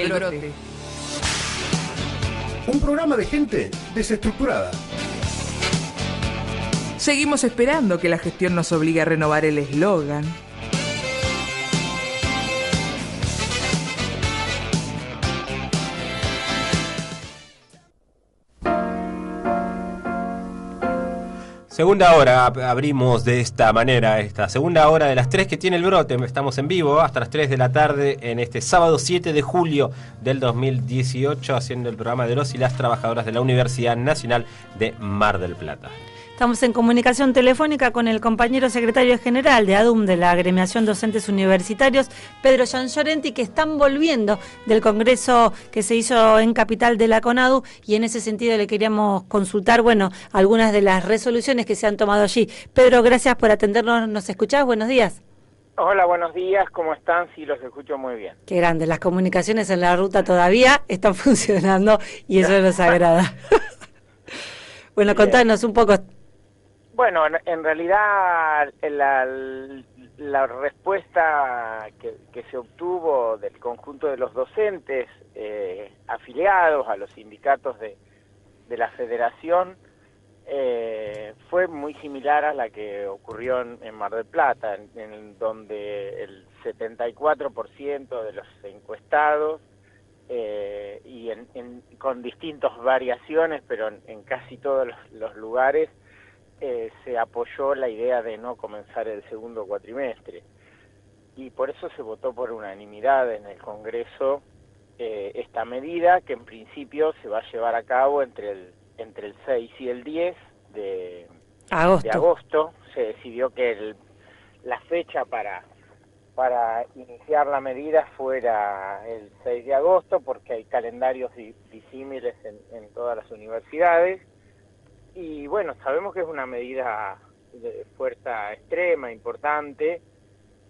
El Brote. Un programa de gente desestructurada. Seguimos esperando que la gestión nos obligue a renovar el eslogan. Segunda hora, abrimos de esta manera esta segunda hora de las 3 que tiene el Brote. Estamos en vivo hasta las 3 de la tarde en este sábado 7 de julio del 2018 haciendo el programa de los y las trabajadoras de la Universidad Nacional de Mar del Plata. Estamos en comunicación telefónica con el compañero secretario general de ADUM, de la Agremiación Docentes Universitarios, Pedro Gianchiorenti, que están volviendo del congreso que se hizo en Capital de la CONADU, y en ese sentido le queríamos consultar, algunas de las resoluciones que se han tomado allí. Pedro, gracias por atendernos, ¿nos escuchás? Buenos días. Hola, buenos días, ¿cómo están? Sí, los escucho muy bien. Qué grande, las comunicaciones en la ruta todavía están funcionando y eso nos agrada. Bueno, contanos un poco. Bueno, en realidad la respuesta que se obtuvo del conjunto de los docentes afiliados a los sindicatos de la federación fue muy similar a la que ocurrió en Mar del Plata, en donde el 74% de los encuestados, y con distintas variaciones, pero en casi todos los lugares, se apoyó la idea de no comenzar el segundo cuatrimestre, y por eso se votó por unanimidad en el Congreso esta medida, que en principio se va a llevar a cabo entre el 6 y el 10 de agosto. Se decidió que la fecha para iniciar la medida fuera el 6 de agosto, porque hay calendarios disímiles en todas las universidades. Y bueno, sabemos que es una medida de fuerza extrema, importante,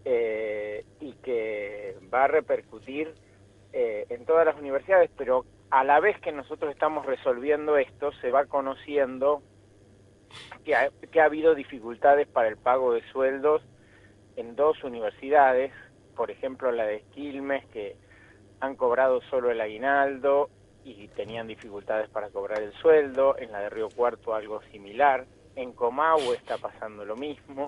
y que va a repercutir en todas las universidades, pero a la vez que nosotros estamos resolviendo esto, se va conociendo que ha habido dificultades para el pago de sueldos en dos universidades, por ejemplo la de Quilmes, que han cobrado solo el aguinaldo y tenían dificultades para cobrar el sueldo, en la de Río Cuarto algo similar, en Comahue está pasando lo mismo,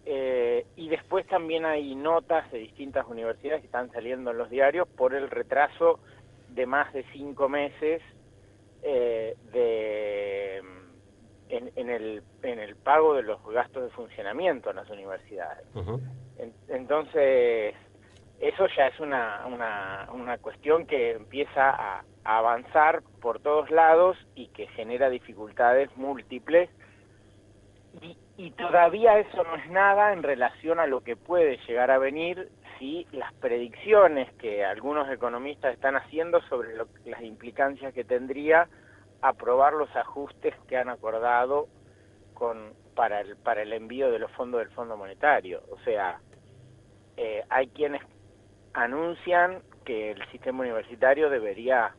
y después también hay notas de distintas universidades que están saliendo en los diarios por el retraso de más de 5 meses en el pago de los gastos de funcionamiento en las universidades. Uh-huh. Entonces, eso ya es una cuestión que empieza a avanzar por todos lados y que genera dificultades múltiples, y todavía eso no es nada en relación a lo que puede llegar a venir si las predicciones que algunos economistas están haciendo sobre las implicancias que tendría aprobar los ajustes que han acordado para el envío de los fondos del Fondo Monetario. O sea, hay quienes anuncian que el sistema universitario debería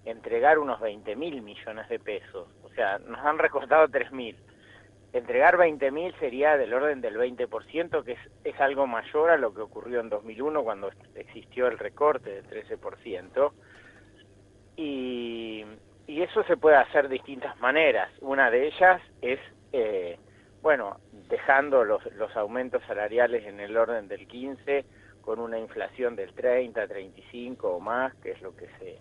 entregar unos 20.000 millones de pesos. O sea, nos han recortado 3.000. Entregar 20.000 sería del orden del 20%, que es algo mayor a lo que ocurrió en 2001 cuando existió el recorte del 13%. Y eso se puede hacer de distintas maneras. Una de ellas es, dejando los aumentos salariales en el orden del 15%, con una inflación del 30, 35 o más, que es lo que se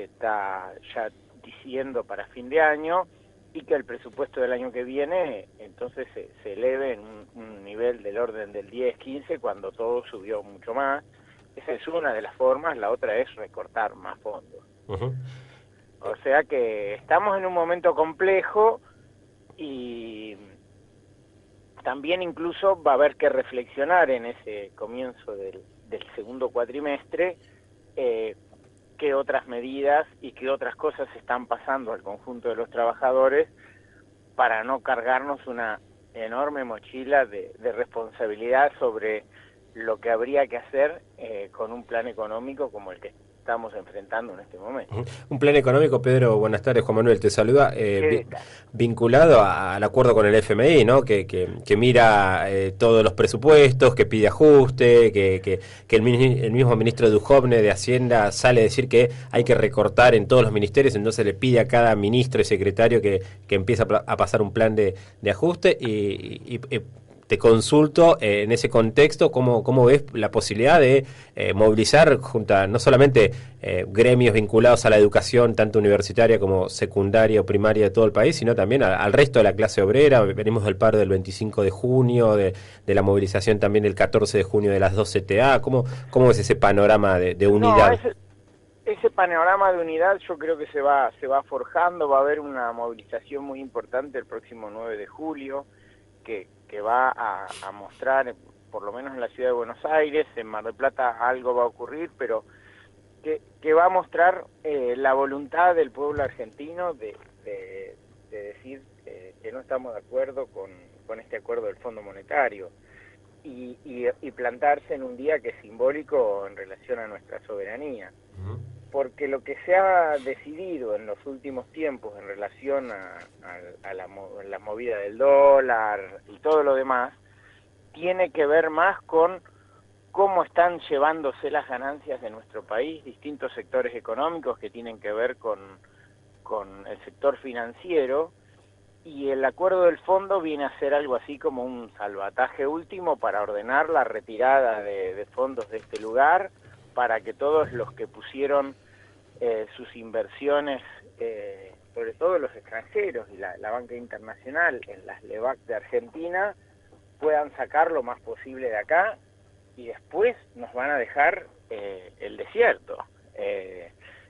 está ya diciendo para fin de año, y que el presupuesto del año que viene entonces se eleve en un nivel del orden del 10, 15, cuando todo subió mucho más. Esa es una de las formas, la otra es recortar más fondos. Uh-huh. O sea que estamos en un momento complejo, y también incluso va a haber que reflexionar en ese comienzo del segundo cuatrimestre qué otras medidas y qué otras cosas están pasando al conjunto de los trabajadores para no cargarnos una enorme mochila de responsabilidad sobre lo que habría que hacer con un plan económico como el que estamos enfrentando en este momento. Un plan económico, Pedro, buenas tardes, Juan Manuel te saluda, vinculado al acuerdo con el FMI, ¿no? Que mira todos los presupuestos, que pide ajuste, que el mismo ministro Duhovne de Hacienda sale a decir que hay que recortar en todos los ministerios, entonces le pide a cada ministro y secretario que empiece a pasar un plan de ajuste y te consulto en ese contexto, ¿cómo ves la posibilidad de movilizar junto a no solamente gremios vinculados a la educación, tanto universitaria como secundaria o primaria de todo el país, sino también al resto de la clase obrera? Venimos del paro del 25 de junio, de la movilización también del 14 de junio de las 2 CTA. ¿Cómo ves ese panorama de unidad? No, ese panorama de unidad yo creo que se va forjando. Va a haber una movilización muy importante el próximo 9 de julio, que va a mostrar, por lo menos en la ciudad de Buenos Aires, en Mar del Plata algo va a ocurrir, pero que va a mostrar la voluntad del pueblo argentino de decir que no estamos de acuerdo con este acuerdo del Fondo Monetario y plantarse en un día que es simbólico en relación a nuestra soberanía. Porque lo que se ha decidido en los últimos tiempos en relación a la movida del dólar y todo lo demás, tiene que ver más con cómo están llevándose las ganancias de nuestro país distintos sectores económicos que tienen que ver con el sector financiero, y el acuerdo del fondo viene a ser algo así como un salvataje último para ordenar la retirada de fondos de este lugar, para que todos los que pusieron sus inversiones, sobre todo los extranjeros y la banca internacional en las LEVAC de Argentina, puedan sacar lo más posible de acá, y después nos van a dejar el desierto.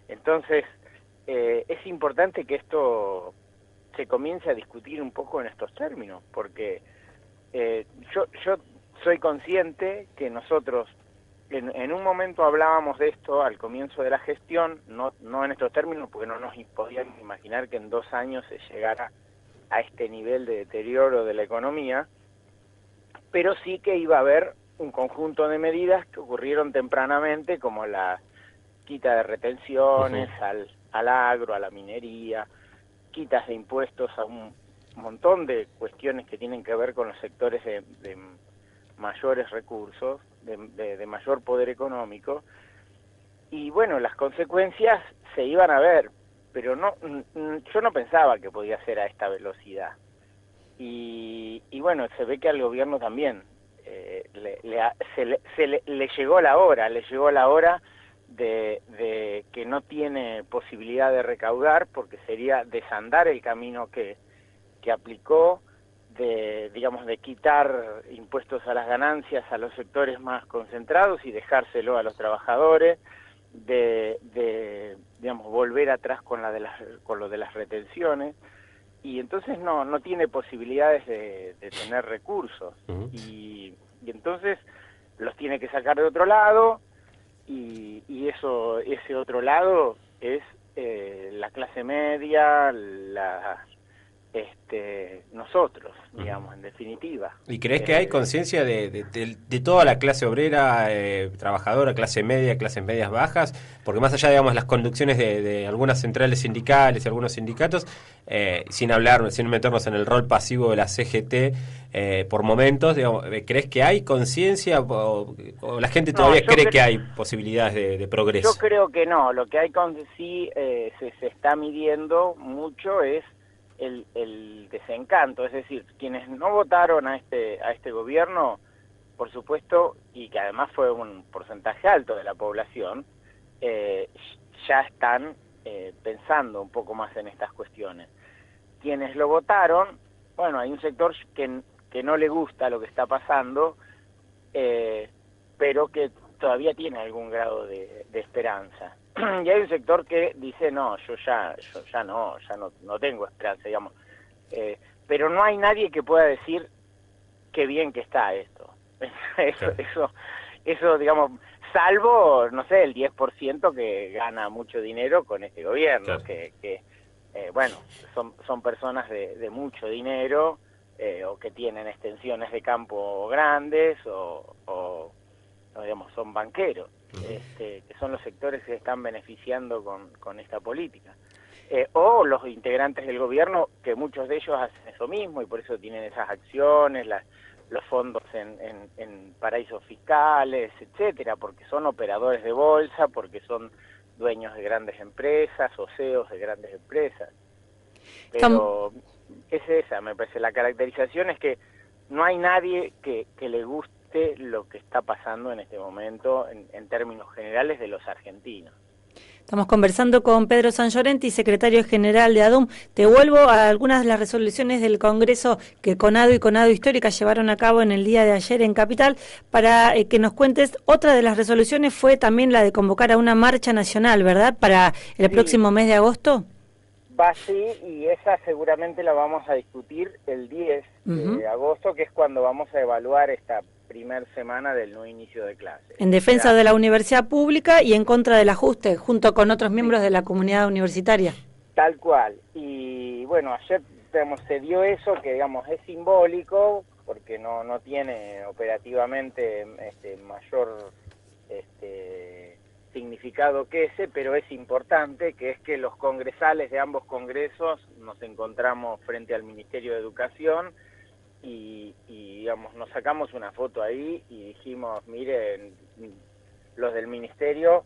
Entonces, es importante que esto se comience a discutir un poco en estos términos, porque yo soy consciente que nosotros en un momento hablábamos de esto al comienzo de la gestión, no en estos términos, porque no nos podíamos imaginar que en 2 años se llegara a este nivel de deterioro de la economía, pero sí que iba a haber un conjunto de medidas que ocurrieron tempranamente, como la quita de retenciones al agro, a la minería, quitas de impuestos a un montón de cuestiones que tienen que ver con los sectores de mayores recursos, de mayor poder económico, y bueno, las consecuencias se iban a ver, pero yo no pensaba que podía ser a esta velocidad, y bueno, se ve que al gobierno también le llegó la hora de que no tiene posibilidad de recaudar, porque sería desandar el camino que aplicó, de quitar impuestos a las ganancias a los sectores más concentrados y dejárselo a los trabajadores, volver atrás con lo de las retenciones, y entonces no tiene posibilidades de tener recursos, y entonces los tiene que sacar de otro lado, y ese otro lado es la clase media, nosotros, digamos, en definitiva. ¿Y crees que hay conciencia de toda la clase obrera, trabajadora, clase media, clases medias bajas? Porque más allá, digamos, las conducciones de algunas centrales sindicales y algunos sindicatos, sin meternos en el rol pasivo de la CGT por momentos, digamos, ¿crees que hay conciencia o la gente todavía cree que hay posibilidades de progreso? Yo creo que no. Lo que hay sí se está midiendo mucho es el desencanto, es decir, quienes no votaron a este gobierno, por supuesto, y que además fue un porcentaje alto de la población, ya están pensando un poco más en estas cuestiones. Quienes lo votaron, bueno, hay un sector que no le gusta lo que está pasando, pero que todavía tiene algún grado de esperanza. Y hay un sector que dice, no, yo ya no tengo esperanza, digamos. Pero no hay nadie que pueda decir qué bien que está esto. Eso, digamos, salvo, no sé, el 10% que gana mucho dinero con este gobierno, que bueno, son personas de mucho dinero, o que tienen extensiones de campo grandes, o digamos, son banqueros, que son los sectores que se están beneficiando con esta política. O los integrantes del gobierno, que muchos de ellos hacen eso mismo y por eso tienen esas acciones, los fondos en paraísos fiscales, etcétera, porque son operadores de bolsa, porque son dueños de grandes empresas o CEOs de grandes empresas. Pero es esa, me parece, la caracterización es que no hay nadie que le guste lo que está pasando en este momento en términos generales de los argentinos. Estamos conversando con Pedro Sanllorenti, secretario general de ADUM. Te vuelvo a algunas de las resoluciones del Congreso que CONADU y CONADU Histórica llevaron a cabo en el día de ayer en Capital, para que nos cuentes. Otra de las resoluciones fue también la de convocar a una marcha nacional, ¿verdad?, para el próximo mes de agosto. Va así, y esa seguramente la vamos a discutir el 10 de agosto, que es cuando vamos a evaluar esta primer semana del nuevo inicio de clase. En defensa de la universidad pública y en contra del ajuste, junto con otros miembros de la comunidad universitaria. Tal cual. Y bueno, ayer se dio eso, que digamos es simbólico, porque no tiene operativamente mayor significado que ese, pero es importante, que es que los congresales de ambos congresos nos encontramos frente al Ministerio de Educación y digamos, nos sacamos una foto ahí y dijimos, miren, los del ministerio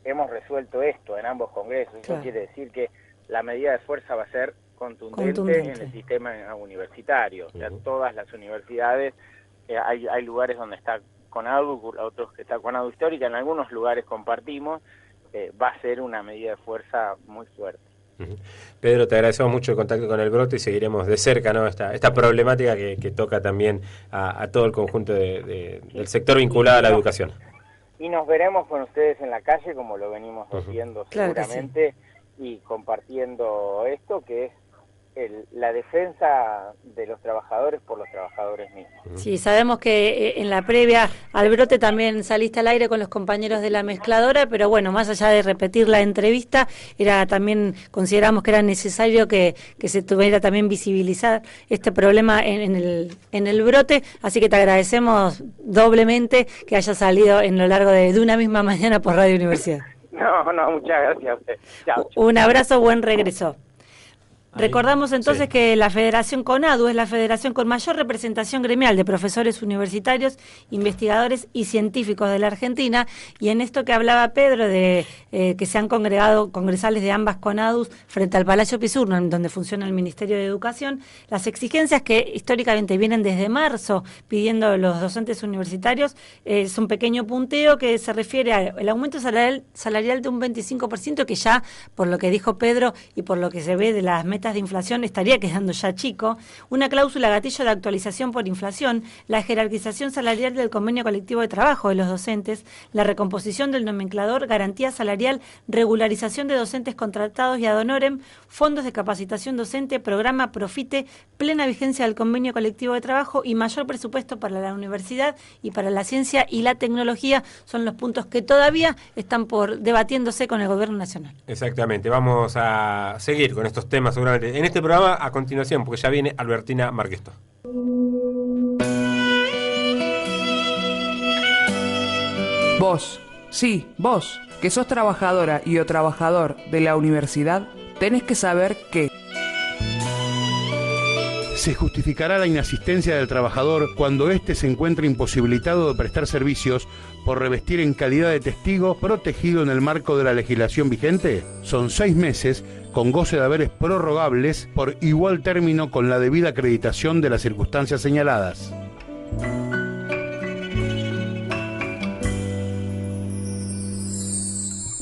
hemos resuelto esto en ambos congresos. Eso quiere decir que la medida de fuerza va a ser contundente en el sistema universitario. O sea, todas las universidades, hay lugares donde está CONADU, otros que está CONADU Histórica, en algunos lugares compartimos, va a ser una medida de fuerza muy fuerte. Pedro, te agradecemos mucho el contacto con el brote y seguiremos de cerca, ¿no?, esta problemática que toca también a todo el conjunto del sector vinculado a la educación. Y nos veremos con ustedes en la calle, como lo venimos haciendo seguramente, y compartiendo esto, que es la defensa de los trabajadores por los trabajadores mismos. Sí, sabemos que en la previa al brote también saliste al aire con los compañeros de la mezcladora, pero bueno, más allá de repetir la entrevista, consideramos que era necesario que se tuviera también visibilizar este problema en el brote, así que te agradecemos doblemente que haya salido en lo largo de una misma mañana por Radio Universidad. No, muchas gracias a usted. Chao. Un abrazo, buen regreso. Recordamos entonces que la Federación CONADU es la federación con mayor representación gremial de profesores universitarios, investigadores y científicos de la Argentina, y en esto que hablaba Pedro de que se han congregado congresales de ambas CONADUs frente al Palacio Pisurno, en donde funciona el Ministerio de Educación, las exigencias que históricamente vienen desde marzo pidiendo los docentes universitarios, es un pequeño punteo que se refiere al aumento salarial de un 25%, que ya, por lo que dijo Pedro y por lo que se ve de las metas de inflación, estaría quedando ya chico, una cláusula gatillo de actualización por inflación, la jerarquización salarial del convenio colectivo de trabajo de los docentes, la recomposición del nomenclador, garantía salarial, regularización de docentes contratados y ad honorem, fondos de capacitación docente, programa Profite, plena vigencia del convenio colectivo de trabajo y mayor presupuesto para la universidad y para la ciencia y la tecnología son los puntos que todavía están por debatiéndose con el gobierno nacional. Exactamente, vamos a seguir con estos temas seguramente en este programa a continuación, porque ya viene Albertina Marquesto. Vos, sí, vos, que sos trabajadora y o trabajador de la universidad, tenés que saber que se justificará la inasistencia del trabajador cuando éste se encuentre imposibilitado de prestar servicios por revestir en calidad de testigo protegido en el marco de la legislación vigente. Son 6 meses con goce de haberes prorrogables por igual término con la debida acreditación de las circunstancias señaladas.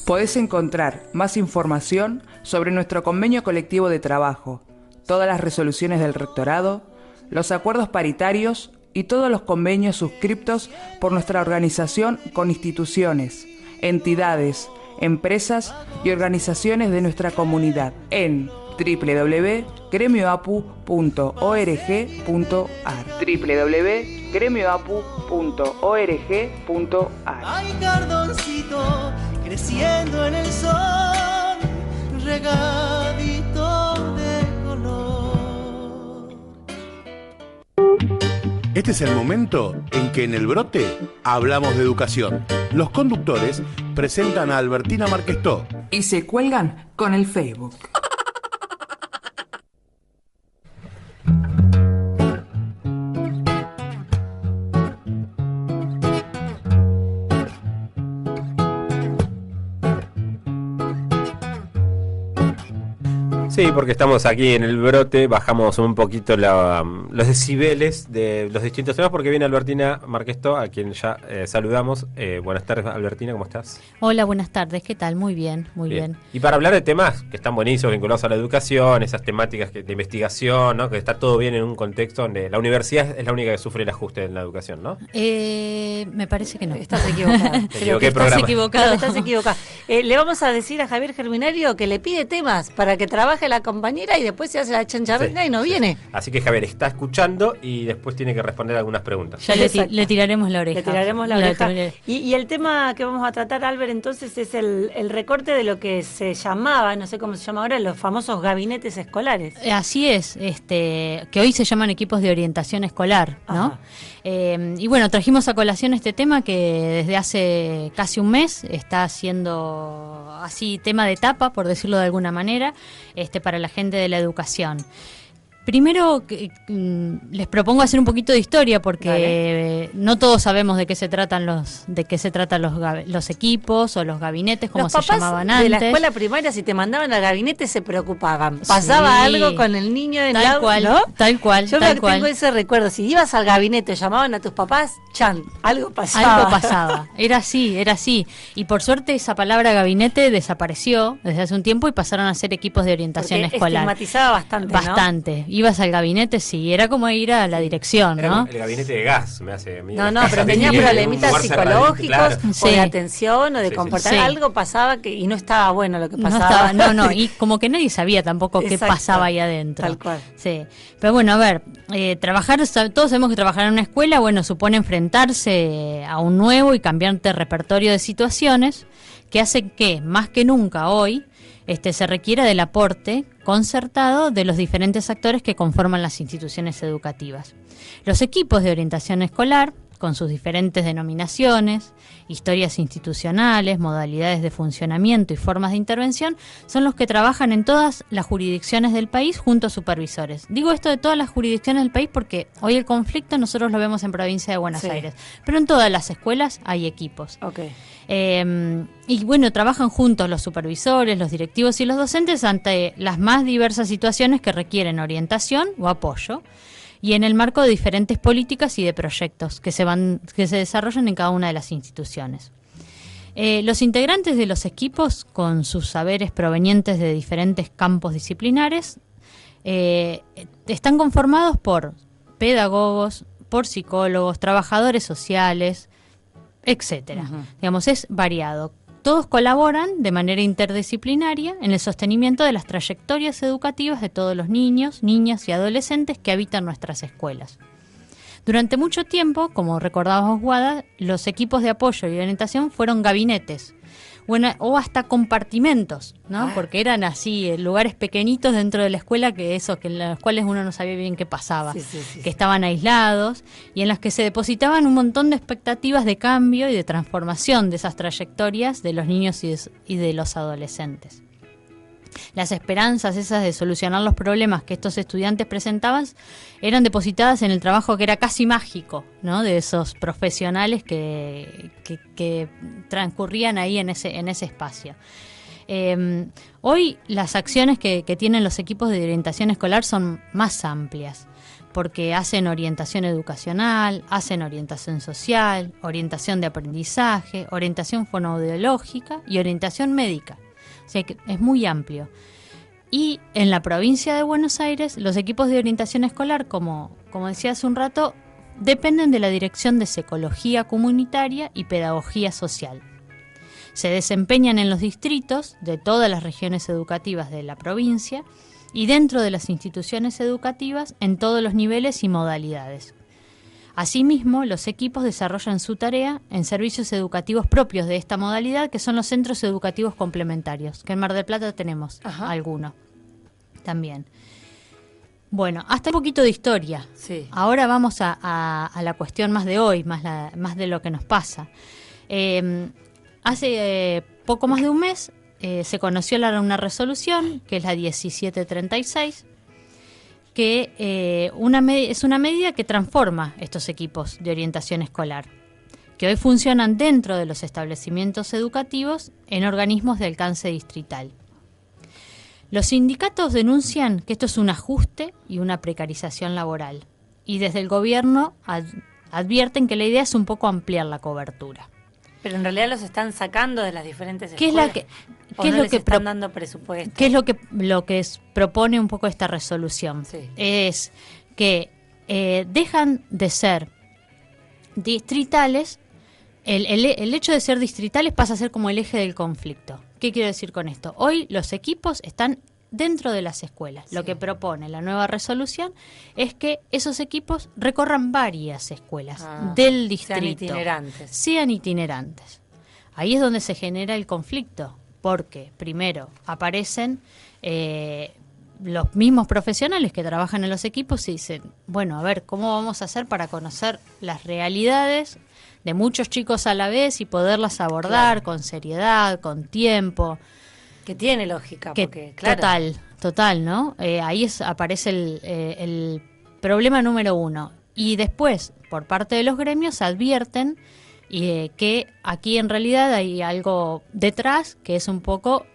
podés encontrar más información sobre nuestro convenio colectivo de trabajo, todas las resoluciones del rectorado, los acuerdos paritarios y todos los convenios suscriptos por nuestra organización con instituciones, entidades, empresas y organizaciones de nuestra comunidad en www.gremioapu.org.ar www.gremioapu.org.ar. Hay cardoncito creciendo en el sol, regadito de color. Este es el momento en que en El Brote hablamos de educación. Los conductores presentan a Albertina Marquestó y se cuelgan con el Facebook. Sí, porque estamos aquí en El Brote, bajamos un poquito los decibeles de los distintos temas porque viene Albertina Marquestó, a quien ya saludamos. Buenas tardes, Albertina, ¿cómo estás? Hola, buenas tardes, ¿qué tal? Muy bien, muy bien. Y para hablar de temas que están buenísimos, vinculados a la educación, esas temáticas de investigación, ¿no? Que está todo bien en un contexto donde la universidad es la única que sufre el ajuste en la educación, ¿no? Me parece que no. Estás equivocado. Estás equivocado. Estás equivocado. Le vamos a decir a Javier Germinario que le pide temas para que trabaje la compañera y después se hace la chancharrina y no viene. Así que Javier está escuchando y después tiene que responder algunas preguntas. Ya le tiraremos la oreja. Le tiraremos la oreja. Y el tema que vamos a tratar, Albert, entonces es el recorte de lo que se llamaba, no sé cómo se llama ahora, los famosos gabinetes escolares. Así es, que hoy se llaman equipos de orientación escolar, ¿no? Y bueno, trajimos a colación este tema que desde hace casi un mes está siendo así tema de tapa, por decirlo de alguna manera, para la gente de la educación. Primero les propongo hacer un poquito de historia porque no todos sabemos de qué se tratan los equipos o los gabinetes, como se llamaban antes. De la escuela primaria, si te mandaban al gabinete se preocupaban. Pasaba algo con el niño en tal cual, ¿no? Tal cual. Yo tengo ese recuerdo. Si ibas al gabinete, llamaban a tus papás, algo pasaba. Algo pasaba. Era así. Y por suerte esa palabra gabinete desapareció desde hace un tiempo y pasaron a ser equipos de orientación escolar. Estigmatizaba bastante, ¿no? Bastante. Ibas al gabinete, sí, era como ir a la dirección, ¿no? El gabinete de gas, me hace... No, pero tenía problemitas psicológicos, claro. O de atención, o de comportamiento. Algo pasaba y no estaba bueno lo que pasaba. No, y como que nadie sabía tampoco qué pasaba ahí adentro. Tal cual. Sí, pero bueno, a ver, todos sabemos que trabajar en una escuela, bueno, supone enfrentarse a un nuevo y cambiante repertorio de situaciones que hacen que, más que nunca hoy, se requiera del aporte concertado de los diferentes actores que conforman las instituciones educativas. Los equipos de orientación escolar, con sus diferentes denominaciones, historias institucionales, modalidades de funcionamiento y formas de intervención, son los que trabajan en todas las jurisdicciones del país junto a supervisores. Digo esto de todas las jurisdicciones del país porque hoy el conflicto nosotros lo vemos en provincia de Buenos Aires, pero en todas las escuelas hay equipos. Y bueno, trabajan juntos los supervisores, los directivos y los docentes ante las más diversas situaciones que requieren orientación o apoyo, y en el marco de diferentes políticas y de proyectos que se desarrollan en cada una de las instituciones. Los integrantes de los equipos, con sus saberes provenientes de diferentes campos disciplinares, están conformados por pedagogos, por psicólogos, trabajadores sociales, etcétera. Digamos, es variado. Todos colaboran de manera interdisciplinaria en el sostenimiento de las trayectorias educativas de todos los niños, niñas y adolescentes que habitan nuestras escuelas. Durante mucho tiempo, como recordaba Oswaldo, los equipos de apoyo y orientación fueron gabinetes, o hasta compartimentos, ¿no? Porque eran así, lugares pequeñitos dentro de la escuela que en los cuales uno no sabía bien qué pasaba, que estaban aislados y en las que se depositaban un montón de expectativas de cambio y de transformación de esas trayectorias de los niños y de los adolescentes. Las esperanzas esas de solucionar los problemas que estos estudiantes presentaban eran depositadas en el trabajo que era casi mágico, ¿no? De esos profesionales que transcurrían ahí en ese espacio. Hoy las acciones que tienen los equipos de orientación escolar son más amplias, porque hacen orientación educacional, hacen orientación social, orientación de aprendizaje, orientación fonoaudiológica y orientación médica. O sea que es muy amplio. Y en la provincia de Buenos Aires, los equipos de orientación escolar, como decía hace un rato, dependen de la Dirección de Psicología Comunitaria y Pedagogía Social. Se desempeñan en los distritos de todas las regiones educativas de la provincia y dentro de las instituciones educativas en todos los niveles y modalidades. Asimismo, los equipos desarrollan su tarea en servicios educativos propios de esta modalidad, que son los centros educativos complementarios, que en Mar del Plata tenemos algunos también. Bueno, hasta un poquito de historia. Sí. Ahora vamos a la cuestión más de hoy, más de lo que nos pasa. Hace poco más de un mes se conoció una resolución, que es la 1736, que es una medida que transforma estos equipos de orientación escolar, que hoy funcionan dentro de los establecimientos educativos en organismos de alcance distrital. Los sindicatos denuncian que esto es un ajuste y una precarización laboral, y desde el gobierno advierten que la idea es un poco ampliar la cobertura. Pero en realidad los están sacando de las diferentes ¿Qué escuelas. ¿Qué es lo que están dando presupuesto? ¿Qué es lo que propone un poco esta resolución? Sí. Es que dejan de ser distritales. El hecho de ser distritales pasa a ser como el eje del conflicto. ¿Qué quiero decir con esto? Hoy los equipos están dentro de las escuelas. Sí. Lo que propone la nueva resolución es que esos equipos recorran varias escuelas del distrito. Sean itinerantes. Ahí es donde se genera el conflicto, porque primero aparecen los mismos profesionales que trabajan en los equipos y dicen, bueno, a ver, ¿cómo vamos a hacer para conocer las realidades de muchos chicos a la vez y poderlas abordar con seriedad, con tiempo? Que tiene lógica, porque claro. Total, ¿no? Ahí aparece el problema número uno. Y después, por parte de los gremios, advierten que aquí en realidad hay algo detrás que es un poco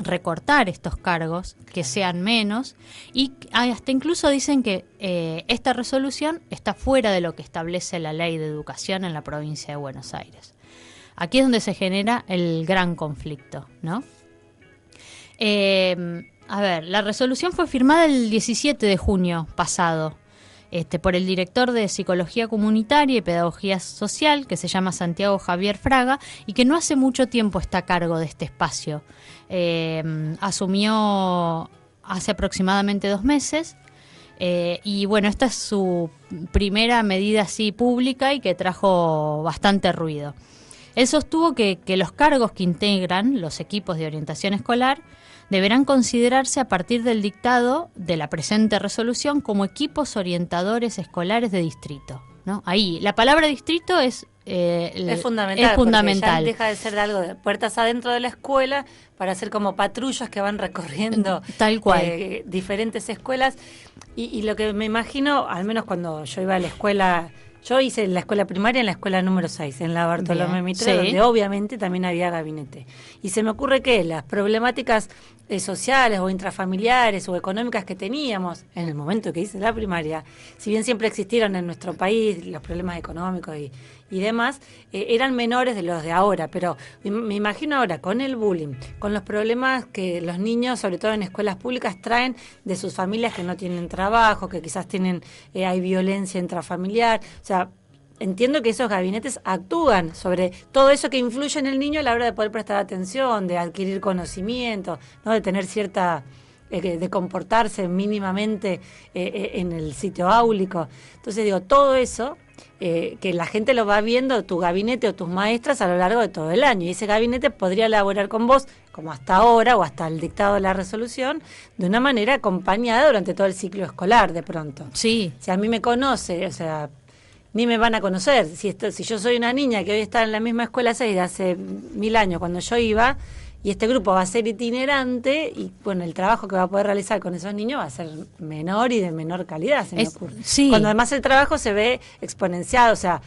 recortar estos cargos, que sean menos, y hasta incluso dicen que esta resolución está fuera de lo que establece la ley de educación en la provincia de Buenos Aires. Aquí es donde se genera el gran conflicto, ¿no? A ver, la resolución fue firmada el 17 de junio pasado por el director de Psicología Comunitaria y Pedagogía Social, que se llama Santiago Javier Fraga, y que no hace mucho tiempo está a cargo de este espacio. Asumió hace aproximadamente 2 meses, y bueno, esta es su primera medida así pública y que trajo bastante ruido. Él sostuvo que los cargos que integran los equipos de orientación escolar deberán considerarse a partir del dictado de la presente resolución como equipos orientadores escolares de distrito, ¿no? Ahí, la palabra distrito es fundamental. Porque ya deja de ser algo de puertas adentro de la escuela para hacer como patrullas que van recorriendo tal cual diferentes escuelas. Y lo que me imagino, al menos cuando yo iba a la escuela... Yo hice la escuela primaria en la escuela número 6, en la Bartolomé Mitre, donde obviamente también había gabinete. Y se me ocurre que las problemáticas sociales o intrafamiliares o económicas que teníamos en el momento que hice la primaria, si bien siempre existieron en nuestro país los problemas económicos y demás, eran menores de los de ahora. Pero me imagino ahora con el bullying, con los problemas que los niños, sobre todo en escuelas públicas, traen de sus familias que no tienen trabajo, que quizás hay violencia intrafamiliar. O sea, entiendo que esos gabinetes actúan sobre todo eso que influye en el niño a la hora de poder prestar atención, de adquirir conocimiento, ¿no? De tener cierta... de comportarse mínimamente en el sitio áulico. Entonces digo, todo eso... que la gente lo va viendo, tu gabinete o tus maestras a lo largo de todo el año, y ese gabinete podría elaborar con vos, como hasta ahora o hasta el dictado de la resolución, de una manera acompañada durante todo el ciclo escolar de pronto. Sí. Si a mí me conoce, o sea, ni me van a conocer. Si yo soy una niña que hoy está en la misma escuela 6 de hace 1000 años cuando yo iba, y este grupo va a ser itinerante, y bueno, el trabajo que va a poder realizar con esos niños va a ser menor y de menor calidad, se me ocurre. Sí. Cuando además el trabajo se ve exponenciado, o sea,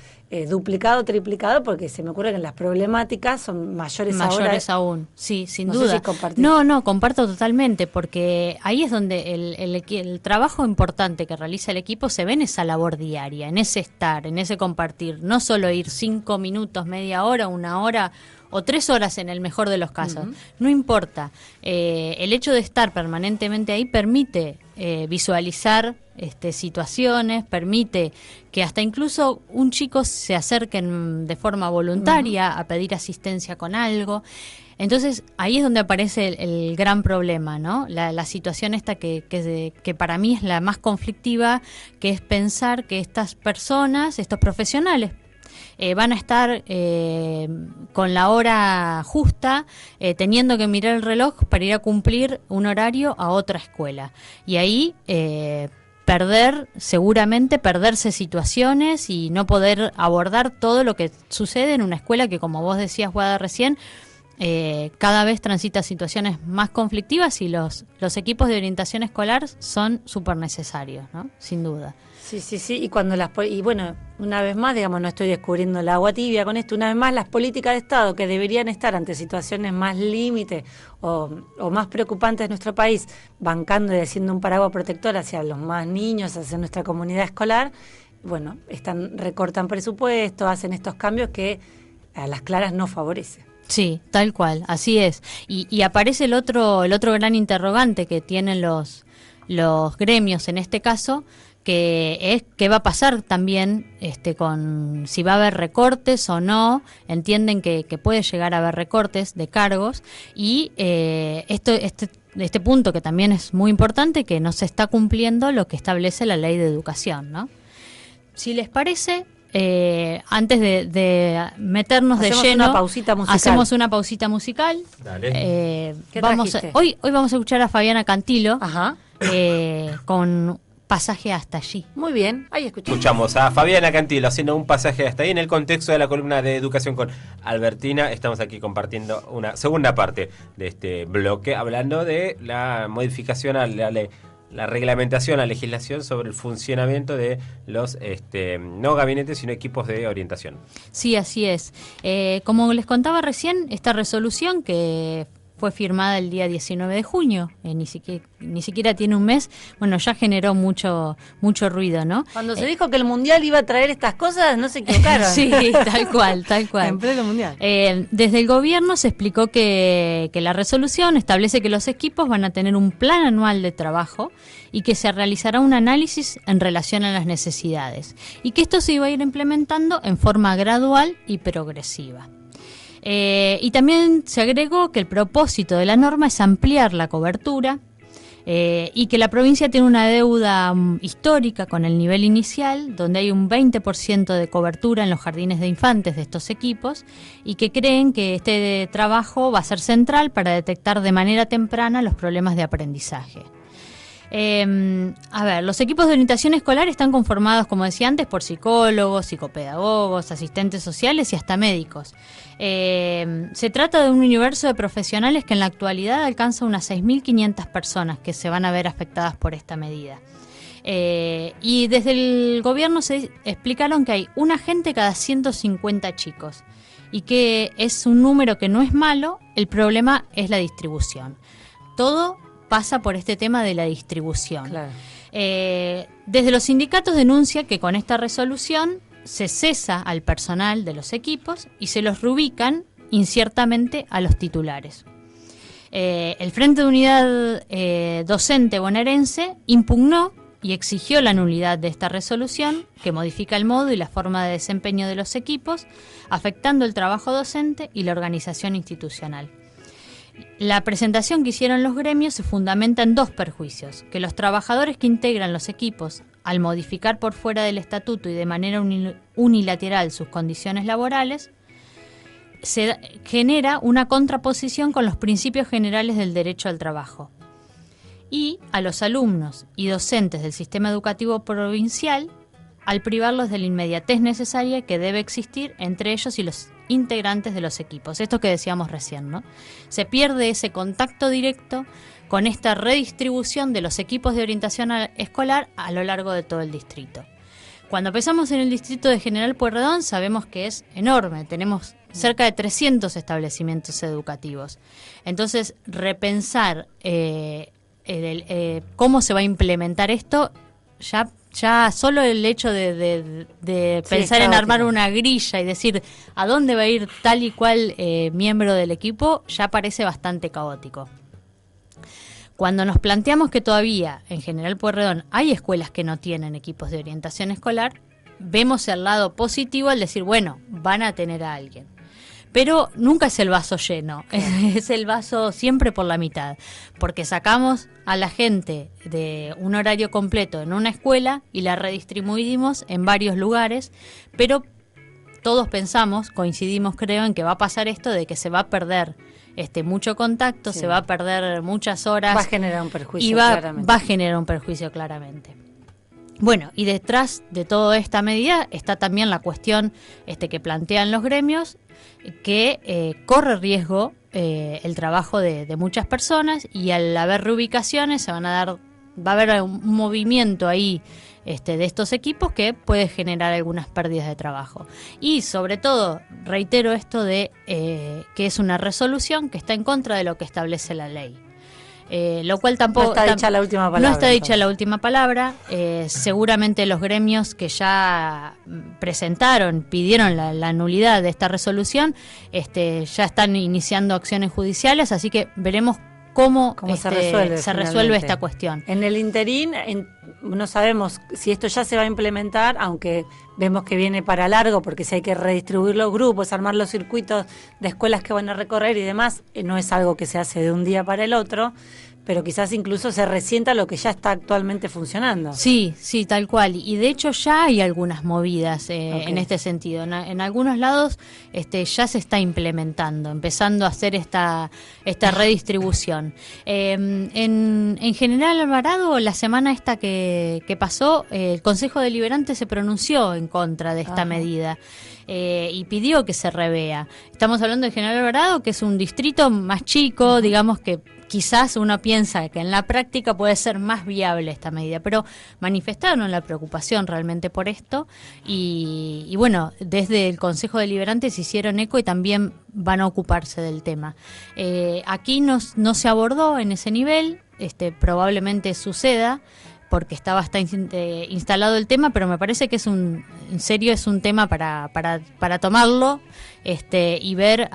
duplicado, triplicado, porque se me ocurre que las problemáticas son mayores ahora. Aún, sí, sin no duda. Sé si compartís. No, comparto totalmente, porque ahí es donde el trabajo importante que realiza el equipo se ve en esa labor diaria, en ese estar, en ese compartir, no solo ir 5 minutos, media hora, 1 hora o 3 horas en el mejor de los casos. Uh-huh. No importa. El hecho de estar permanentemente ahí permite visualizar situaciones, permite que hasta incluso un chico se acerquen de forma voluntaria uh-huh. a pedir asistencia con algo. Entonces ahí es donde aparece el gran problema, ¿no? La situación esta que para mí es la más conflictiva, que es pensar que estas personas, estos profesionales, van a estar con la hora justa, teniendo que mirar el reloj para ir a cumplir un horario a otra escuela. Y ahí seguramente perderse situaciones y no poder abordar todo lo que sucede en una escuela que, como vos decías, Guada, recién, cada vez transita situaciones más conflictivas y los equipos de orientación escolar son súper necesarios, ¿no? Sin duda. Sí, y cuando bueno, una vez más, digamos, no estoy descubriendo el agua tibia con esto, una vez más las políticas de Estado que deberían estar ante situaciones más límite o más preocupantes de nuestro país, bancando y haciendo un paraguas protector hacia los más niños, hacia nuestra comunidad escolar, bueno, recortan presupuesto, hacen estos cambios que a las claras no favorecen. Sí, tal cual, así es. Y aparece el otro gran interrogante que tienen los gremios en este caso, que es qué va a pasar también con si va a haber recortes o no. Entienden que puede llegar a haber recortes de cargos y este punto que también es muy importante, que no se está cumpliendo lo que establece la ley de educación, ¿no? Si les parece, antes de meternos de lleno, hacemos una pausita musical. Dale. Hoy vamos a escuchar a Fabiana Cantilo. Ajá. Con Pasaje hasta allí. Muy bien, ahí Escuchamos a Fabiana Cantilo haciendo un pasaje hasta ahí en el contexto de la columna de educación con Albertina. Estamos aquí compartiendo una segunda parte de este bloque, hablando de la modificación a la reglamentación, la legislación sobre el funcionamiento de los no gabinetes, sino equipos de orientación. Sí, así es. Como les contaba recién, esta resolución que fue firmada el día 19 de junio, ni siquiera tiene un mes, bueno, ya generó mucho ruido, ¿no? Cuando se dijo que el Mundial iba a traer estas cosas, no se equivocaron. Sí, tal cual. En pleno Mundial. Desde el gobierno se explicó que la resolución establece que los equipos van a tener un plan anual de trabajo y que se realizará un análisis en relación a las necesidades y que esto se iba a ir implementando en forma gradual y progresiva. Y también se agregó que el propósito de la norma es ampliar la cobertura y que la provincia tiene una deuda histórica con el nivel inicial, donde hay un 20% de cobertura en los jardines de infantes de estos equipos, y que creen que este trabajo va a ser central para detectar de manera temprana los problemas de aprendizaje. Los equipos de orientación escolar están conformados, como decía antes, por psicólogos, psicopedagogos, asistentes sociales y hasta médicos. Se trata de un universo de profesionales que en la actualidad alcanza unas 6.500 personas que se van a ver afectadas por esta medida. Y desde el gobierno se explicaron que hay un agente cada 150 chicos y que es un número que no es malo, el problema es la distribución. Todo pasa por este tema de la distribución. Claro. Desde los sindicatos denuncian que con esta resolución se cesa al personal de los equipos y se los reubican inciertamente a los titulares. El Frente de Unidad Docente Bonaerense impugnó y exigió la nulidad de esta resolución que modifica el modo y la forma de desempeño de los equipos, afectando el trabajo docente y la organización institucional. La presentación que hicieron los gremios se fundamenta en dos perjuicios: que los trabajadores que integran los equipos, al modificar por fuera del estatuto y de manera unilateral sus condiciones laborales, se genera una contraposición con los principios generales del derecho al trabajo. Y a los alumnos y docentes del sistema educativo provincial, al privarlos de la inmediatez necesaria que debe existir entre ellos y los integrantes de los equipos. Esto que decíamos recién, ¿no? Se pierde ese contacto directo con esta redistribución de los equipos de orientación escolar a lo largo de todo el distrito. Cuando pensamos en el distrito de General Pueyrredón, sabemos que es enorme. Tenemos cerca de 300 establecimientos educativos. Entonces, repensar cómo se va a implementar esto, ya solo el hecho de pensar en armar una grilla y decir a dónde va a ir tal y cual miembro del equipo, ya parece bastante caótico. Cuando nos planteamos que todavía en General Pueyrredón hay escuelas que no tienen equipos de orientación escolar, vemos el lado positivo al decir, bueno, van a tener a alguien. Pero nunca es el vaso lleno, es el vaso siempre por la mitad, porque sacamos a la gente de un horario completo en una escuela y la redistribuimos en varios lugares, pero todos pensamos, coincidimos creo, en que va a pasar esto de que se va a perder mucho contacto, sí. Se va a perder muchas horas. Va a generar un perjuicio, claramente. Va a generar un perjuicio, claramente. Bueno, y detrás de toda esta medida está también la cuestión que plantean los gremios, que corre riesgo el trabajo de muchas personas, y al haber reubicaciones va a haber un movimiento ahí de estos equipos que puede generar algunas pérdidas de trabajo. Y sobre todo, reitero esto de que es una resolución que está en contra de lo que establece la ley. Lo cual tampoco no está dicha la última palabra. No está dicha la última palabra. Seguramente los gremios que ya pidieron la nulidad de esta resolución, ya están iniciando acciones judiciales, así que veremos cómo se resuelve esta cuestión. En el interín, no sabemos si esto ya se va a implementar, aunque vemos que viene para largo, porque si hay que redistribuir los grupos, armar los circuitos de escuelas que van a recorrer y demás, no es algo que se hace de un día para el otro, pero quizás incluso se resienta lo que ya está actualmente funcionando. Sí, tal cual. Y de hecho ya hay algunas movidas en este sentido. En algunos lados ya se está empezando a hacer esta redistribución. En General Alvarado, la semana esta que pasó, el Consejo Deliberante se pronunció en contra de esta medida. Y pidió que se revea. Estamos hablando de General Alvarado, que es un distrito más chico, digamos que quizás uno piensa que en la práctica puede ser más viable esta medida, pero manifestaron la preocupación realmente por esto y bueno, desde el Consejo Deliberante se hicieron eco y también van a ocuparse del tema. Aquí no se abordó en ese nivel, probablemente suceda, porque está bastante instalado el tema, pero me parece que es un tema para tomarlo y ver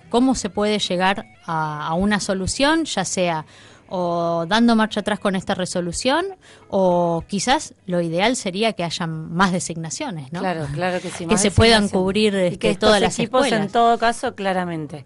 cómo se puede llegar a una solución, ya sea o dando marcha atrás con esta resolución, o quizás lo ideal sería que haya más designaciones, ¿no? Claro que sí. Que se puedan cubrir y que todas las equipos escuelas. En todo caso, claramente.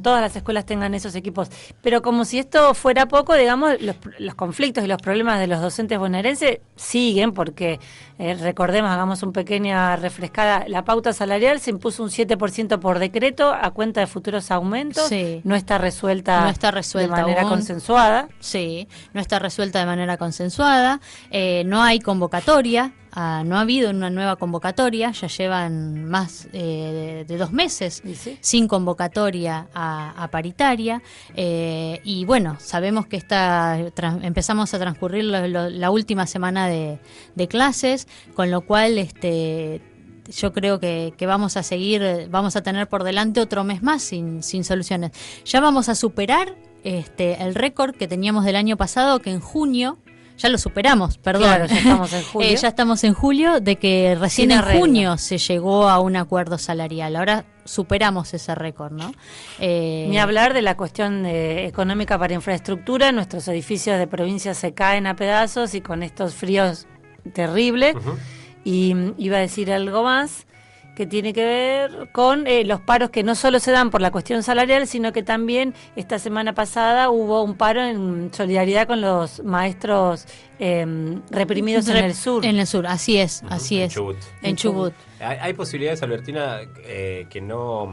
Todas las escuelas tengan esos equipos. Pero como si esto fuera poco, digamos, los conflictos y los problemas de los docentes bonaerenses siguen, porque recordemos, hagamos una pequeña refrescada, la pauta salarial se impuso un 7% por decreto a cuenta de futuros aumentos, sí. no está resuelta de manera aún. Consensuada. Sí, no está resuelta de manera consensuada, no hay convocatoria. No ha habido una nueva convocatoria, ya llevan más de 2 meses sin convocatoria a paritaria, y bueno, sabemos que empezamos a transcurrir la última semana de clases, con lo cual yo creo que vamos a tener por delante otro mes más sin soluciones. Ya vamos a superar el récord que teníamos del año pasado, que en junio ya lo superamos, perdón. Claro, ya estamos en julio. Ya estamos en julio, de que recién en junio se llegó a un acuerdo salarial. Ahora superamos ese récord, ¿no? Ni hablar de la cuestión económica para infraestructura. Nuestros edificios de provincia se caen a pedazos y con estos fríos terribles. Uh-huh. Y iba a decir algo más que tiene que ver con los paros que no solo se dan por la cuestión salarial, sino que también esta semana pasada hubo un paro en solidaridad con los maestros reprimidos en el sur. En el sur, así es. En Chubut. ¿Hay posibilidades, Albertina, que no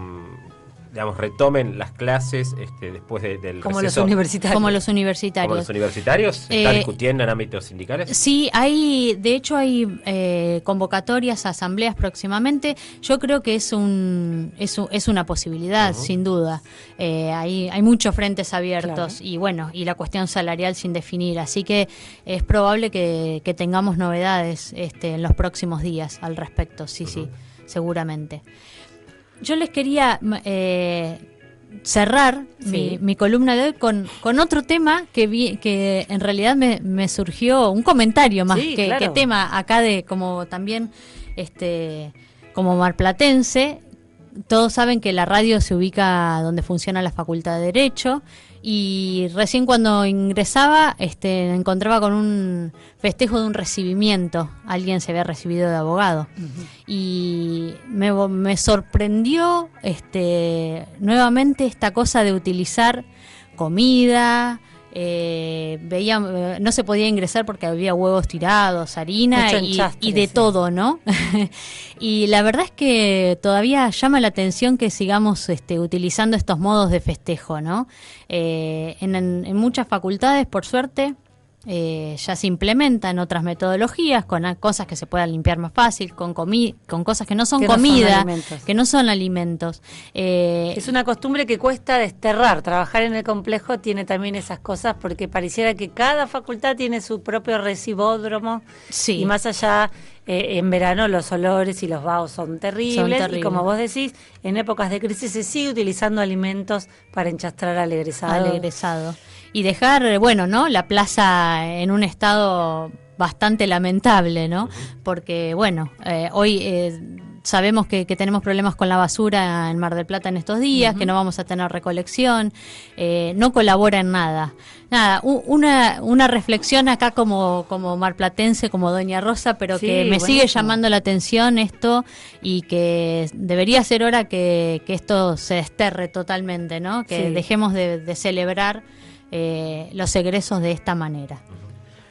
retomen las clases después del como receso? Como los universitarios. ¿Como los universitarios? ¿Se está discutiendo en ámbitos sindicales? Sí, de hecho hay convocatorias a asambleas próximamente. Yo creo que es una posibilidad, uh-huh. Sin duda. Hay muchos frentes abiertos, claro. Y bueno, y la cuestión salarial sin definir. Así que es probable que tengamos novedades en los próximos días al respecto. Sí, uh-huh. Sí, seguramente. Yo les quería cerrar mi columna de hoy con otro tema que en realidad me surgió un comentario más que tema acá como también como marplatense. Todos saben que la radio se ubica donde funciona la Facultad de Derecho, y recién cuando ingresaba me encontraba con un festejo de un recibimiento. Alguien se había recibido de abogado. Uh-huh. Y me sorprendió nuevamente esta cosa de utilizar comida. No se podía ingresar porque había huevos tirados, harina y de todo, ¿no? Y la verdad es que todavía llama la atención que sigamos utilizando estos modos de festejo, ¿no? En muchas facultades, por suerte, ya se implementan otras metodologías con cosas que se puedan limpiar más fácil, con cosas que no son comida, que no son alimentos. Es una costumbre que cuesta desterrar. Trabajar en el complejo tiene también esas cosas porque pareciera que cada facultad tiene su propio recibódromo. Sí. Y más allá, en verano los olores y los vahos son terribles. Y como vos decís, en épocas de crisis se sigue utilizando alimentos para enchastrar al egresado. Y dejar, bueno, ¿no?, la plaza en un estado bastante lamentable, ¿no? Porque, bueno, hoy sabemos que tenemos problemas con la basura en Mar del Plata en estos días, que no vamos a tener recolección, no colabora en nada. Nada, una reflexión acá como marplatense, como Doña Rosa, pero que me sigue llamando la atención esto, y que debería ser hora que esto se desterre totalmente, ¿no? Que dejemos de celebrar los egresos de esta manera.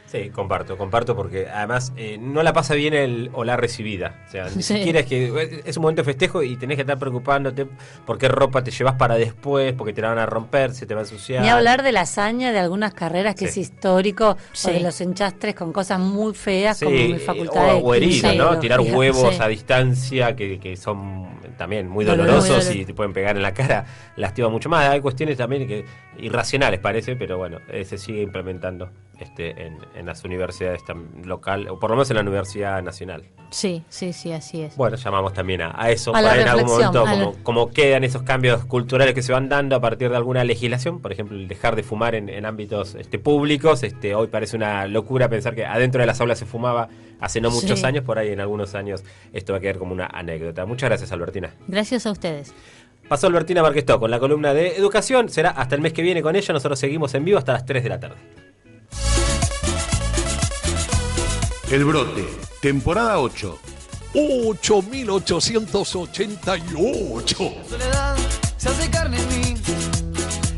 Sí, comparto, porque además no la pasa bien el o la recibida. O sea, ni siquiera es que es un momento de festejo y tenés que estar preocupándote por qué ropa te llevas para después, porque te la van a romper, se te va a ensuciar. Ni hablar de la hazaña de algunas carreras que es histórico, o de los enchastres con cosas muy feas, como mi facultad o heridos, ¿no? Tirar huevos a distancia que son también muy dolorosos y te pueden pegar en la cara, lastima mucho más. Hay cuestiones también irracionales, parece, pero bueno, se sigue implementando en las universidades local, o por lo menos en la Universidad Nacional. Sí, así es. Bueno, llamamos también a eso, para en algún momento, como quedan esos cambios culturales que se van dando a partir de alguna legislación, por ejemplo, el dejar de fumar en ámbitos públicos. Hoy parece una locura pensar que adentro de las aulas se fumaba hace no muchos años, por ahí en algunos años esto va a quedar como una anécdota. Muchas gracias, Albertina. Gracias a ustedes. Pasó Albertina Barquestó con la columna de educación. Será hasta el mes que viene con ella. Nosotros seguimos en vivo hasta las 3 de la tarde. El Brote, temporada 8. 8.888. Soledad se hace carne en mí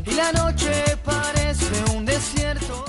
y la noche parece un desierto.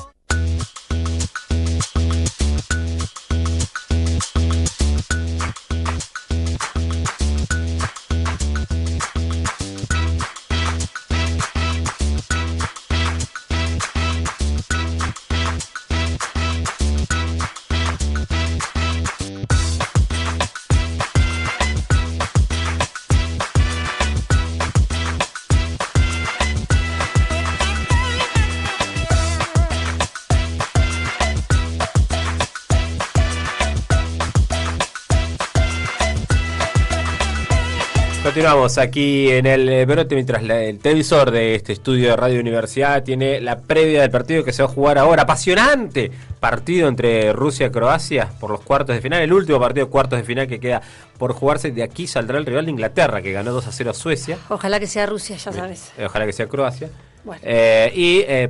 Continuamos aquí en el Brote mientras el televisor de este estudio de Radio Universidad tiene la previa del partido que se va a jugar ahora. Apasionante partido entre Rusia y Croacia por los cuartos de final. El último partido de cuartos de final que queda por jugarse. De aquí saldrá el rival de Inglaterra, que ganó 2-0 a Suecia. Ojalá que sea Rusia, ya sabes. Ojalá que sea Croacia. Bueno.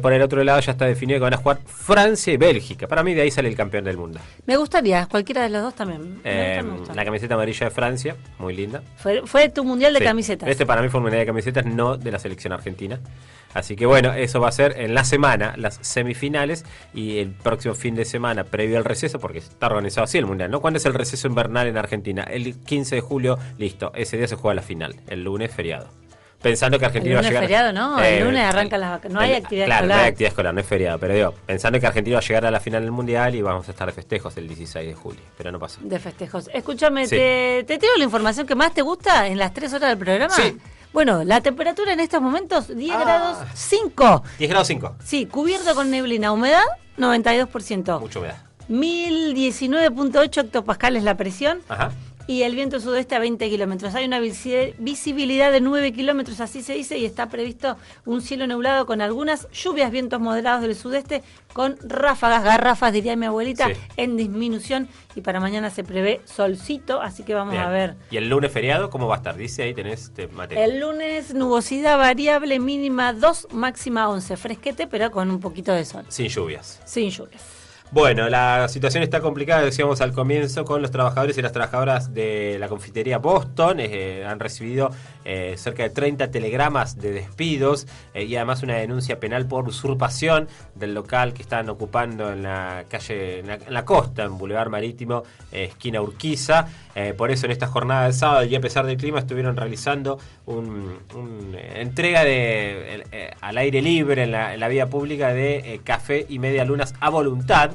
Por el otro lado ya está definido que van a jugar Francia y Bélgica. Para mí de ahí sale el campeón del mundo. Me gustaría, cualquiera de los dos también. Me gusta. La camiseta amarilla de Francia, muy linda. Fue tu mundial de camisetas. Para mí fue un mundial de camisetas, no de la selección argentina. Así que bueno, eso va a ser en la semana, las semifinales, y el próximo fin de semana, previo al receso, porque está organizado así el mundial, ¿no? ¿Cuándo es el receso invernal en Argentina? El 15 de julio, listo, ese día se juega la final, el lunes feriado. Pensando que Argentina va a llegar... El lunes feriado, ¿no? El lunes arrancan las vacaciones. No hay actividad escolar. Claro, no hay actividad escolar, no es feriado. Pero digo, pensando que Argentina va a llegar a la final del Mundial y vamos a estar de festejos el 16 de julio. Pero no pasó. De festejos. Escúchame, ¿te tiro la información que más te gusta en las 3 horas del programa? Sí. Bueno, la temperatura en estos momentos, 10 grados 5. 10 grados 5. Sí, cubierto con neblina. Humedad, 92%. Mucha humedad. 1019.8 hectopascales la presión. Ajá. Y el viento sudeste a 20 kilómetros. Hay una visibilidad de 9 kilómetros, así se dice, y está previsto un cielo nublado con algunas lluvias, vientos moderados del sudeste, con ráfagas, garrafas, diría mi abuelita, en disminución. Y para mañana se prevé solcito, así que vamos a ver. ¿Y el lunes feriado cómo va a estar? Dice ahí, tenés materia. El lunes nubosidad variable, mínima 2, máxima 11. Fresquete, pero con un poquito de sol. Sin lluvias. Sin lluvias. Bueno, la situación está complicada, decíamos al comienzo, con los trabajadores y las trabajadoras de la confitería Boston. Han recibido cerca de 30 telegramas de despidos y además una denuncia penal por usurpación del local que están ocupando en la calle, en la costa, en Boulevard Marítimo, esquina Urquiza. Por eso en esta jornada del sábado, y a pesar del clima, estuvieron realizando una entrega a al aire libre, en la vía pública, de café y medialunas a voluntad.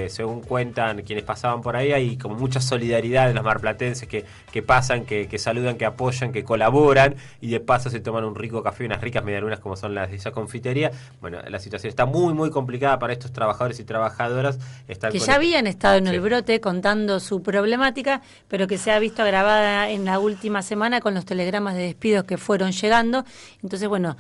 Según cuentan quienes pasaban por ahí, hay como mucha solidaridad de los marplatenses que pasan, que saludan, que apoyan, que colaboran, y de paso se toman un rico café y unas ricas medialunas como son las de esa confitería. Bueno, la situación está muy muy complicada para estos trabajadores y trabajadoras. Que ya habían estado en el brote contando su problemática, pero que se ha visto agravada en la última semana con los telegramas de despidos que fueron llegando. Entonces, bueno,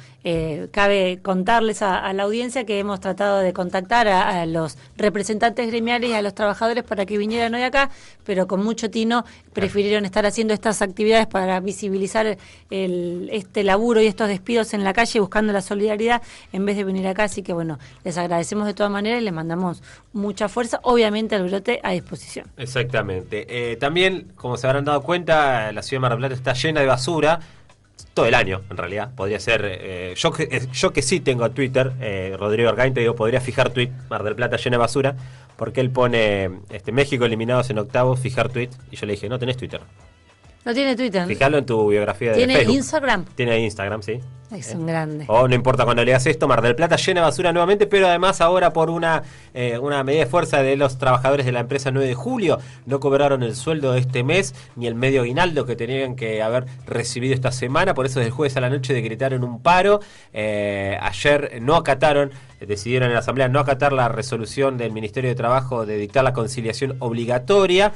cabe contarles a la audiencia que hemos tratado de contactar a los representantes gremiales y a los trabajadores para que vinieran hoy acá, pero con mucho tino prefirieron estar haciendo estas actividades para visibilizar este laburo y estos despidos en la calle, buscando la solidaridad, en vez de venir acá. Así que bueno, les agradecemos de todas maneras y les mandamos mucha fuerza, obviamente el brote a disposición. Exactamente. También, como se habrán dado cuenta, la ciudad de Mar del Plata está llena de basura. Todo el año, en realidad. Podría ser... yo que sí tengo Twitter, Rodrigo Argain, te digo, podría fijar tweet, Mar del Plata llena de basura, porque él pone México eliminados en octavos, fijar tweet, y yo le dije, no tenés Twitter. No tiene Twitter. Fijalo en tu biografía de Facebook. ¿Tiene Instagram? Tiene Instagram, sí. Es un grande. O no importa cuando leas esto, Mar del Plata llena de basura nuevamente, pero además ahora por una medida de fuerza de los trabajadores de la empresa 9 de julio, no cobraron el sueldo de este mes, ni el medio aguinaldo que tenían que haber recibido esta semana, por eso desde el jueves a la noche decretaron un paro. Ayer no acataron, decidieron en la asamblea no acatar la resolución del Ministerio de Trabajo de dictar la conciliación obligatoria,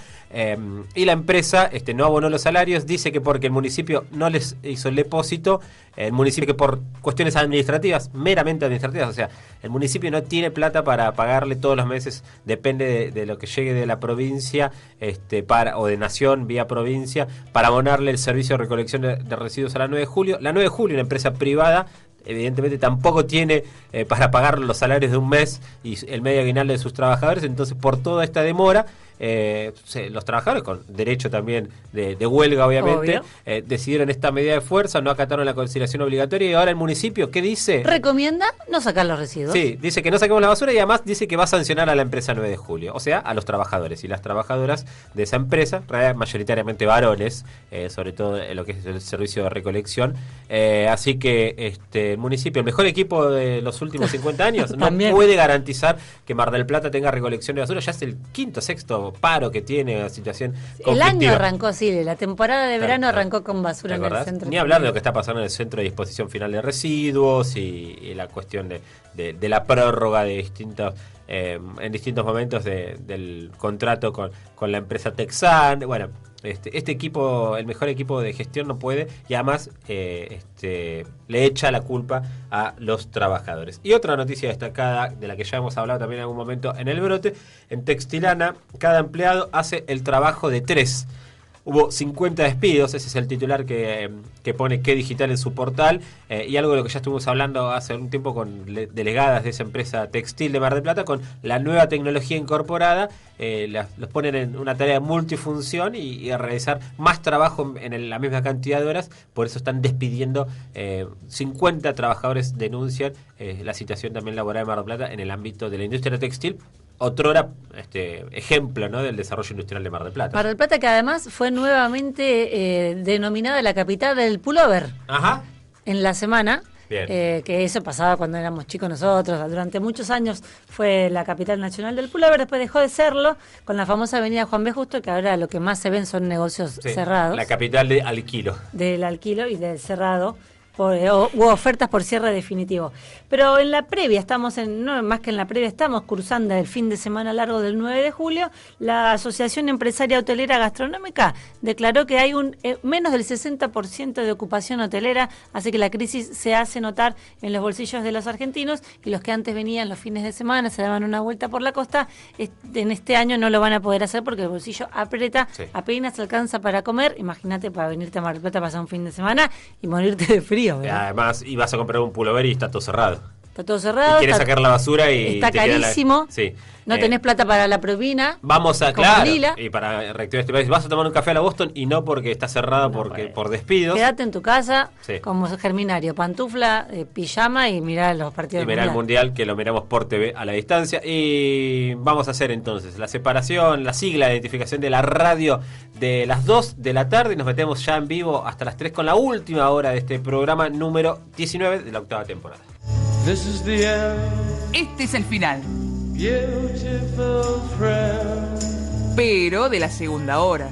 y la empresa no abonó los salarios. Dice que porque el municipio no les hizo el depósito, el municipio que por cuestiones administrativas, meramente administrativas, o sea, el municipio no tiene plata para pagarle todos los meses, depende de lo que llegue de la provincia o de nación vía provincia, para abonarle el servicio de recolección de residuos a la 9 de julio. La 9 de julio, una empresa privada, evidentemente tampoco tiene para pagar los salarios de un mes y el medio aguinaldo de sus trabajadores. Entonces, por toda esta demora, los trabajadores, con derecho también de huelga obviamente, decidieron esta medida de fuerza, no acataron la conciliación obligatoria, y ahora el municipio, ¿qué dice? Recomienda no sacar los residuos. Sí, dice que no saquemos la basura, y además dice que va a sancionar a la empresa 9 de julio, o sea, a los trabajadores y las trabajadoras de esa empresa, mayoritariamente varones, sobre todo en lo que es el servicio de recolección. Así que el municipio, el mejor equipo de los últimos 50 años, no puede garantizar que Mar del Plata tenga recolección de basura. Ya es el quinto, sexto paro que tiene, una situación conflictiva. El año arrancó así, la temporada de verano arrancó con basura en el centro. Ni hablar de lo que está pasando en el centro de disposición final de residuos y la cuestión de la prórroga de distintos en distintos momentos del contrato con la empresa Texan. Bueno, este equipo, el mejor equipo de gestión, no puede, y además le echa la culpa a los trabajadores. Y otra noticia destacada, de la que ya hemos hablado también en algún momento en el brote: en Textilana, cada empleado hace el trabajo de 3. Hubo 50 despidos, ese es el titular que pone Qué Digital en su portal, y algo de lo que ya estuvimos hablando hace un tiempo con delegadas de esa empresa textil de Mar del Plata, con la nueva tecnología incorporada, los ponen en una tarea multifunción y a realizar más trabajo en la misma cantidad de horas. Por eso están despidiendo 50 trabajadores, denuncian la situación también laboral de Mar del Plata en el ámbito de la industria textil. Otrora ejemplo, ¿no?, del desarrollo industrial de Mar del Plata. Mar del Plata, que además fue nuevamente denominada la capital del pullover. Ajá. En la semana. Que eso pasaba cuando éramos chicos nosotros. Durante muchos años fue la capital nacional del pullover, después dejó de serlo con la famosa avenida Juan B. Justo, que ahora lo que más se ven son negocios cerrados. La capital de alquilo. Del alquilo y del cerrado. Hubo ofertas por cierre definitivo. Pero en la previa, no más que en la previa, estamos cursando el fin de semana largo del 9 de julio. La Asociación Empresaria Hotelera Gastronómica declaró que hay menos del 60% de ocupación hotelera, así que la crisis se hace notar en los bolsillos de los argentinos, y los que antes venían los fines de semana, se daban una vuelta por la costa, en este año no lo van a poder hacer porque el bolsillo aprieta, apenas alcanza para comer. Imagínate para venirte a Mar del Plata a pasar un fin de semana y morirte de frío. Además, ibas a comprar un pullover y está todo cerrado. Está todo cerrado. Y quieres sacar la basura y está te queda carísimo. Sí. No tenés plata para la propina. Vamos a, como claro, Lila. y para reactivar este país, vas a tomar un café a la Boston y no porque está cerrada, por despidos. Quédate en tu casa, Sí. como Germinario, pantufla, pijama y mirá los partidos Y mirá el Mundial, que lo miramos por TV a la distancia. Y vamos a hacer entonces la separación, la sigla de identificación de la radio de las 2 de la tarde. Y nos metemos ya en vivo hasta las 3 con la última hora de este programa número 19 de la 8ª temporada. This is the end, Este es el final, beautiful friend. pero de la segunda hora.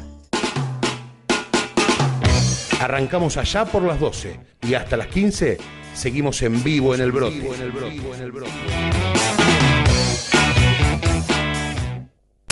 Arrancamos allá por las 12 y hasta las 15 seguimos en vivo en el brote.